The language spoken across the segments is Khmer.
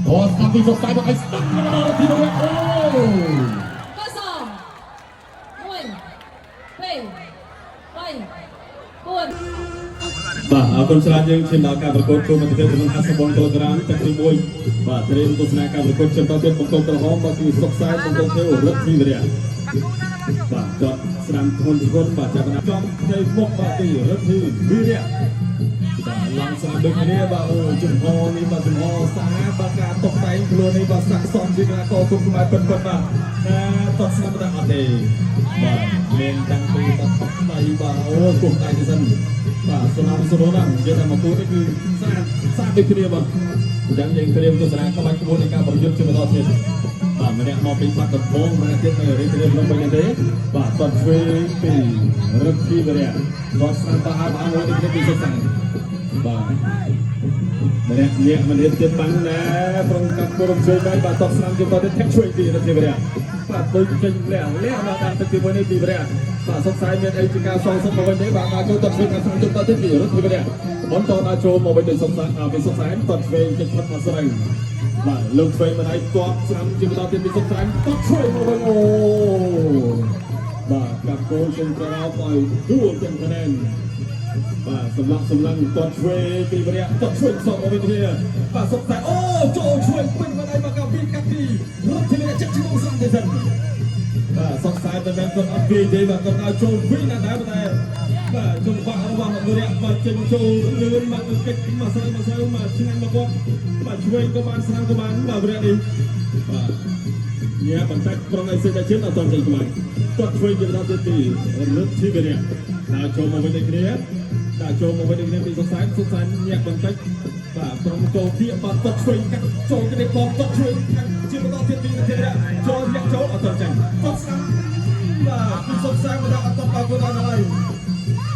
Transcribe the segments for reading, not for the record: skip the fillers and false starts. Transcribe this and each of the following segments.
Bos kaki selesai pakai stang mengenal tidak ya. Kosong. Mui. Pei. Pai. Pun. បាទអរគុណច្រើនយើងឈានដល់ការប្រកួតគូមិត្តភាពចំនួន59គីឡូក្រាមទឹកទី1បាទត្រៀមទស្សនាការប្រកួតជាបន្តទៀតបង្គោលក្រហមបាទគឺសុកសែនបង្គោលខៀវរឹតធីវរៈបាទគាត់ស្ដាំធ្ងន់ធ្ងរបាទចាប់ចំផ្ទៃមុខបាទពីរឹតធីវរៈបាទឡើងស្ដាំដូចគ្នាបាទអូចំហនេះបាទចំហស្អាតបាទការតុបតែងខ្លួននេះបាទស័ក្តិសមជាកីឡាករគុំខ្មែរពិតៗបាទតែតោះស្ដាំតែអត់ទេបាទមានតាំងពីបាទតុបដៃបាទអូគុំដៃទៅសិនបាទសំណាក់សរុបណានិយាយថាមកគូនេះគឺស្អាតដូចគ្នាបាទអញ្ចឹងយើងត្រៀមទស្សនាក្បាច់ក្បួននៃការប្រយុទ្ធជាបន្តទៀតបាទម្នាក់មកពីបាត់ដំបងម្នាក់ទៀតនៅរៀបរៀបក្នុងវិញទេបាទគាត់ធ្វើពីរឹកធីវរៈគាត់ស្ដាំទៅហើយបងមួយនេះពីសុខសាន្តបាទម្នាក់ញាក់ម្នាក់ទៀតបាំងណែប្រងកាត់ពុរជួយបាយបាទតបស្ដាំជាបន្តទៀតធាក់ជួយពីរឹកធីវរៈបាទដូចចេញលះមកតាមទឹកទី1នេះទីវរៈបាទសុខសាន្តមានអីជាការសងសឹកមកវិញទេបាទមកចូលតបជួយការស្ដាំជាបន្តទៀតពីរឹកធីវរៈបន្តដល់ចូលមកវិញដោយសុខសាន្តពីសុខសាន្តតបឆ្វេងចេញផុតមកស្រីបាទលោកឆ្វេងមិនឲ្យតបស្ដាំជាបន្តទៀតពីសុខសាន្តតបឆ្វេងមកវិញអូបាទកាប់គោលជុំក្រោបឲ្យដួលទាំងคะแนนបាទសម្លាប់សម្លឹងតបឆ្វេងពីវរៈតបឆ្វេងសងមកវិញគ្នាបាទសុខសាន្តអូចូលឆ្វេងពេញមកដៃមកកាពីកាត់ទីរត់ធីវរៈចាក់ជាមួយស្ដាំទៅសិនបាទសុខសាន្តតែមិនគាត់អត់វាទេបាទគាត់ឲ្យចូលវិញណាស់ដែរតែបាទចង្វាក់របស់វរៈបាទចេញចូលលឿនមកកិច្ចមកស្រូវមកឆ្ងាញ់មកគាត់បាទឆ្វេងក៏បានស្ដាំក៏បានបាទវរៈនេះបាទញ៉ាបន្តិចប្រងឲ្យសេចក្ដីជាតិអត់ទាន់ចេញខ្លាំងគាត់ឆ្វេងជាបន្តទៀតទីរឹតធីវរៈដល់ចូលមកវិញដូចគ្នាដល់ចូលមកវិញដូចគ្នាពីសុខសាន្តញ៉ាបន្តិចបាទប្រងចូលពីបាទគាត់ឆ្វេងកាត់ចូលគ្នាបងគាត់ឆ្វេងជាបន្តទៀតទីធីវរៈចូលញាក់ចូលអត់ទាន់ចេញគាត់ស្ដាំបាទពីសុខសាន្តមកដល់អត់ទាន់ដល់គាត់ដល់ហើយ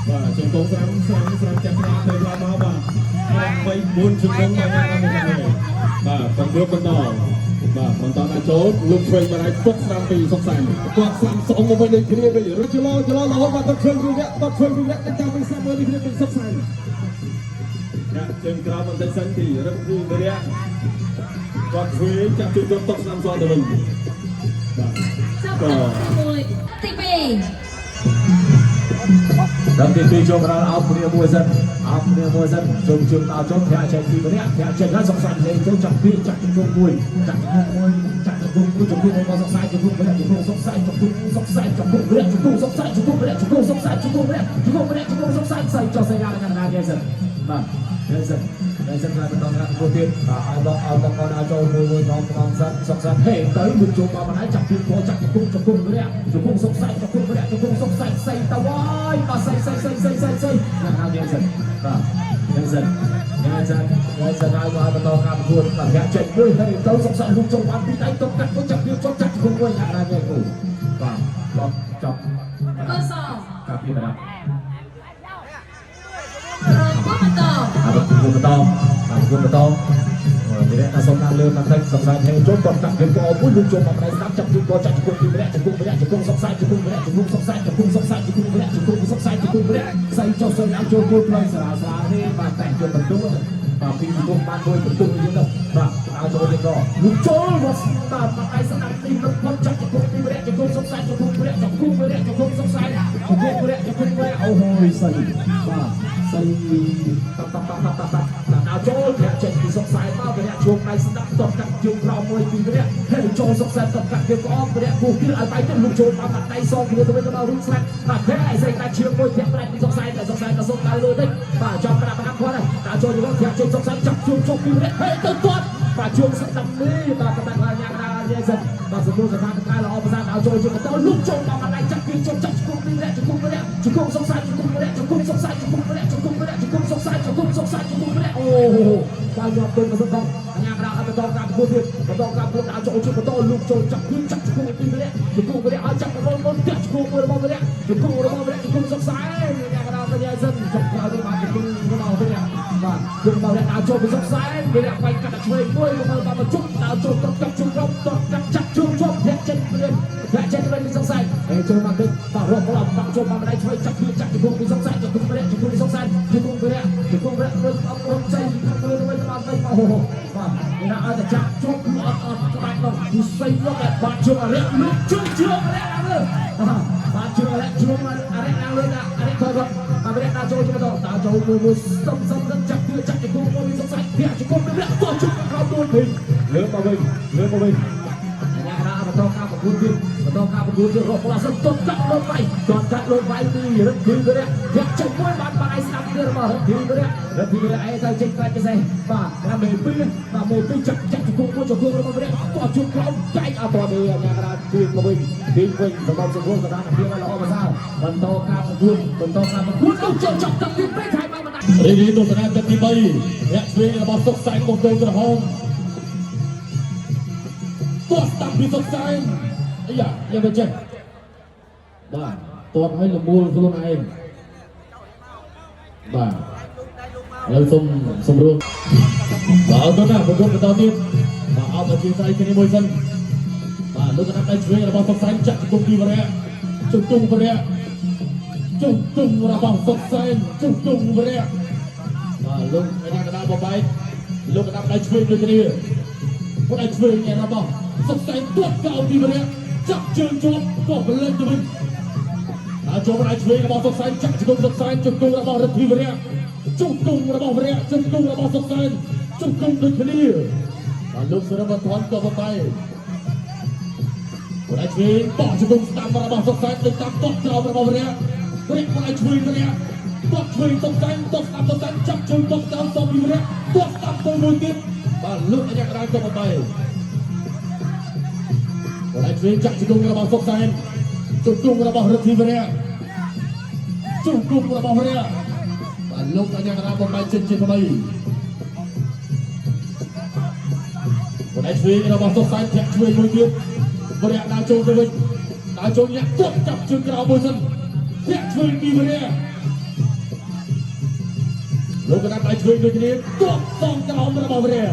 បាទចំពោះស្រាំចាក់ស្រាទៅឡើងមកបាទ3-4ជំងឺមកយ៉ាងណាមកនេះបាទបន្តបាទបន្តដល់ចូលលោកឆ្វេងបាត់ឲ្យទុកស្រាំពីសុកសានគាត់ស្រាំស្អងមកវិញដូចគ្នាវិញរត់ច្រឡរហូតបាទទៅឆ្វេងវិរៈទៅតាមពីស្រាំមួយនេះគ្នាពីសុកសានដាក់ជើងក្រោមបន្តិចសិនទីរឹកពីវិរៈគាត់ឆ្វេងចាក់ជួយទុកស្រាំសទៅវិញបាទក៏ទី2ដល់ទី2ចូលដល់អោបគ្នាមួយសិនចូលជើងដល់ចូលធាក់ចេញពីម្នាក់ធាក់ចេញហើយសុកសានលេងចូលចាប់ពីចាក់ជំនុំមួយចំពោះរបស់សុកសានជំនុំម្នាក់ជំនុំសុកសានជំនុំម្នាក់ជំនុំសុកសានសៃចុះសៃយ៉ាងណាគេសិនបាទគេសិនlạiបន្តការប្រកួតទៀតឲ្យបងឲ្យចូលមួយថងសិនសុកសានហេទៅមួយចូលមកបណ្ដៃចាក់ពីគោចាក់ជំនុំម្នាក់ជំនុំសុកសានជំនុំម្នាក់ជំនុំសុកសានសៃតវ៉ាយបាទសៃយ៉ាងណាគេសិនបាទគេសិនហើយមកបន្តការប្រកួតបាទចាក់ចេញមួយហើយទៅសុកសានលុបចូលបានពីដៃតុកកាត់ទៅចាក់ពីចុះចាក់ជំនុំមួយយ៉ាងណាគេគូបាទចាប់កសោការពីបណ្ដៃបន្តវាតែសុំតាមលើមកតែសុកសានហេចូលតកាត់វាក៏មួយលោកចូលមកផ្នែកស្ដាប់ចាប់ពីក៏ចាក់ជំនុំពីម្នាក់ជំនុំសុកសានជំនុំម្នាក់ជំនុំសុកសានជំនុំម្នាក់ជំនុំសុកសានជំនុំម្នាក់សៃចុះសៃឡើងចូលគោលផ្លូវស្រាលនេះបាទតែចូលបន្ទុកបាទពីបន្ទុកបានមួយបន្ទុកយើងទៅបាទឲ្យចូលនេះក៏លោកចូលមកតាមមកឯស្ដាប់ទីលោកផងចាក់ជំនុំពីម្នាក់ជំនុំសុកសានជំនុំម្នាក់ជំនុំសុកសានជំនុំម្នាក់អូយសៃបាទសៃដល់ចូលធាក់ចេញពីសុកសានមកម្នាក់ជួបដៃស្ដាប់តបកាត់ជើងក្រោមមួយពីម្នាក់ហើយចូលសុកសានតបកាត់វាក៏អត់ម្នាក់គូគិលឲ្យបាយទៅលោកចូលមកបាត់ដៃសងគ្នាទៅវិញទៅមកវិញស្លាប់បាទតែឯស្រីតែឈៀងមួយធាក់ប្រែពីសុកសានតែសុកសានក៏សុំដល់លើនេះបាទចាំប្រាប់គាត់ហើយដល់ចូលយកធាក់ចេញសុកសានចាប់ជួបចុះពីម្នាក់ហើយទៅទាត់បាទជួបស្ដាប់នេះបាទតែថាយ៉ាងណានិយាយសិនបាទសម្រួលសថាតែល្អប្រសាដល់ចូលជាបន្តលោកចូលមកបាត់ដៃចាប់ពីចុះចាប់ជួបពីម្នាក់ជំនុំម្នាក់ជំនុំសុកសានជំនុំម្នាក់ជំនុំសុកសានជំនុំម្នាក់ជំនុំម្នាក់ជំនុំសុកសានជំនុំសុកសានជំនុំម្នាក់អូបាទយកទៅមកសុំអញ្ញាប្រាឲ្យបន្តការប្រកួតទៀតបន្តការប្រកួតដល់ចូលជាបន្តលោកចូលចាប់ពីចាប់ជំនុំពីម្នាក់ជំនុំម្នាក់ឲ្យចាប់រលមុនទៀតជំនុំរបស់ម្នាក់ជំនុំរបស់ម្នាក់ជំនុំសុកសានអញ្ញាប្រាទៅយាយសិនចុះក្រោយទៅបាទជំនុំរបស់ម្នាក់បាទជំនុំរបស់ដល់ចូលពីសុកសានម្នាក់បាយកាត់ឆ្វេងមួយមកមកជុំដល់ចូលទៅកាត់ជុំរំតកាត់ចាក់ជុំជាប់ធាក់ចេញពីពីសុកសានហើយចូលមកវិញបាទរំឡំចូលមកម្នាក់ឆ្វេងចាប់ពីចាក់ជំនុំពីសុកសានជំនុំម្នាក់ជំនុំសុកសានជំនុំម្នាក់រត់អត់រត់ចេញទៅវិញមកវិញអូបាទ ណាឲ្យតែចាប់ជប់អត់ក្បាច់នោះគឺស្អីនោះតែបាត់ជើងអារែកលោកជើងជើងអារែកឡើងលើបាត់ជើងអារែកជើងអារែកឡើងលើអារែកទៅគាត់អារែកដាក់ចូលទៅដល់ចូលមួយសំចាប់គឺចាប់ទៅគោមួយសង្ស័យវាជគុំវាតោះជុំក្រោមដួលវិញលើមកវិញអ្នកណាបន្តការប្រកួតទៀតរកឡាសិនតត់កាត់លើវាយទីរឹកគឺរែកយកចេញមួយបានឯស្ដាប់គឺរបស់រឹកគឺរែកឯទៅចេញខ្លាចពិសេសបាទតាមមេពីចាប់ទៅគោមួយចូលរបស់រែកតោះជុំក្រោមចែកអត់ទៅអ្នកណាគឺមកវិញសម្រាប់សង្គមស្ដាប់ភាពល្អប្រសើរបន្តការប្រកួតទៅចាប់ទឹកទីពេកហើយបានបណ្ដារីទស្សនាទឹកទី3អ្នកឆ្វេងរបស់សុកសែនបោះទៅក្រហមទោះស្ដាប់ពីសុកសែនអាយ៉ាយ៉ាងទៅចេះបាទតបឲ្យលមូលខ្លួនឯងបាទឥឡូវសុំរួមបាទអរគុណណាប្រកួតបន្តទៀតបាទអបអរសាទរគ្នាមួយសិនបាទលោកកណ្ដាប់ដៃឆ្វេងរបស់សុកសែនចាក់ជង្គង់ពីវរៈជង្គង់របស់សុកសែនជង្គង់វរៈបាទលោកកណ្ដាប់បបែកលោកកណ្ដាប់ដៃឆ្វេងដូចគ្នាគាត់ដៃឆ្វេងរបស់សុកសែនទាត់កោពីវរៈចាប់ជើងជាប់ក៏បលែងទៅវិញហើយចូលដៃឆ្វេងរបស់សុកសែនចាក់ជង្គង់សុកសែនជង្គង់របស់រដ្ឋីវរៈជង្គង់របស់វរៈជង្គង់របស់សុកសែនជង្គង់ដូចគ្នាបាទលោកសរវត្ថុក៏បបែកគាត់ដៃឆ្វេងបោះជង្គង់ស្ដាំរបស់សុកសែនទៅតាមទាត់ក្រោមរបស់វរៈគាត់ដៃឆ្វេងវរៈទាត់ឆ្វេងសុកសែនទាត់ស្ដាំសុកសែនចាប់ជើងទាត់ក្រោមសំពីវរៈទាត់ស្ដាំទៅមួយទៀតបាទលោកអញ្ញាកណ្ដាលក៏បបែកគាត់ឆ្វេងចាក់ជង្គង់របស់សុកសែនជង្គង់របស់រដ្ឋីវរៈជង្គង់របស់វរៈបាទលោកអញ្ញាកណ្ដាលបំបែកជាថ្មីគាត់ឆ្វេងរបស់សុកសែនធាក់ឆ្វេងមួយទៀតវរៈដើរចូលទៅវិញដើរចូលញាក់ទាត់ចាប់ជើងក្រោមមួយសិនធាក់ឆ្វេងពីវរៈលោកកណ្ដាលដៃឆ្វេងដូចគ្នាទាត់សំក្រោមរបស់វរៈ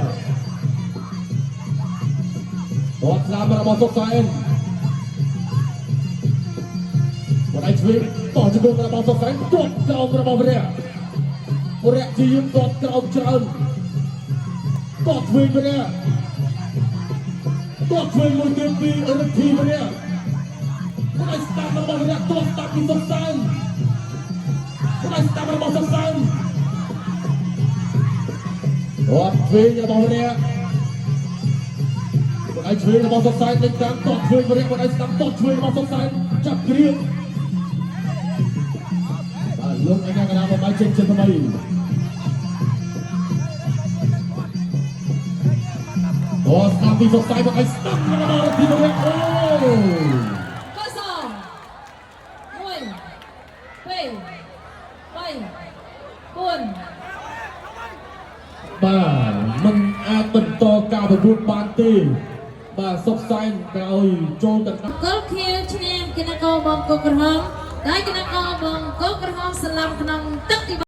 ទាត់ស្លាមរបស់សុកសែនគាត់ដៃឆ្វេងបោះជង្គង់របស់សុកសែនទាត់ក្រោមរបស់វរៈជាយឹមទាត់ក្រោមច្រើនទាត់ឆ្វេងវរៈទាត់ឆ្វេងមួយទៀតពីរដ្ឋីវរៈគាត់ដៃស្ដាំរបស់វរៈទាត់ស្ដាំពីសុកសែនគាត់ដៃស្ដាំរបស់សុកសែនទាត់ឆ្វេងរបស់វរៈគាត់ដៃឆ្វេងរបស់សុកសែនលេងតាមទាត់ឆ្វេងវរៈគាត់ដៃស្ដាំទាត់ឆ្វេងរបស់សុកសែនចាប់គ្រៀងបាទលោកអញ្ញាកណ្ដាលបំបែកជាថ្មីអូស្ដាប់ពីសុកសែនគាត់ដៃស្ដាំរបស់រដ្ឋីវរៈអូក៏សំមួយពីរបី4បាទមិនអាចបន្តការប្រកួតបានទេបាទសុកសែនក្រោយចូលទៅកុលខៀវឈ្នះគណៈកោបងកុកក្រហមតែគណៈកោបងកុកក្រហមស្លាប់ក្នុងទឹកទី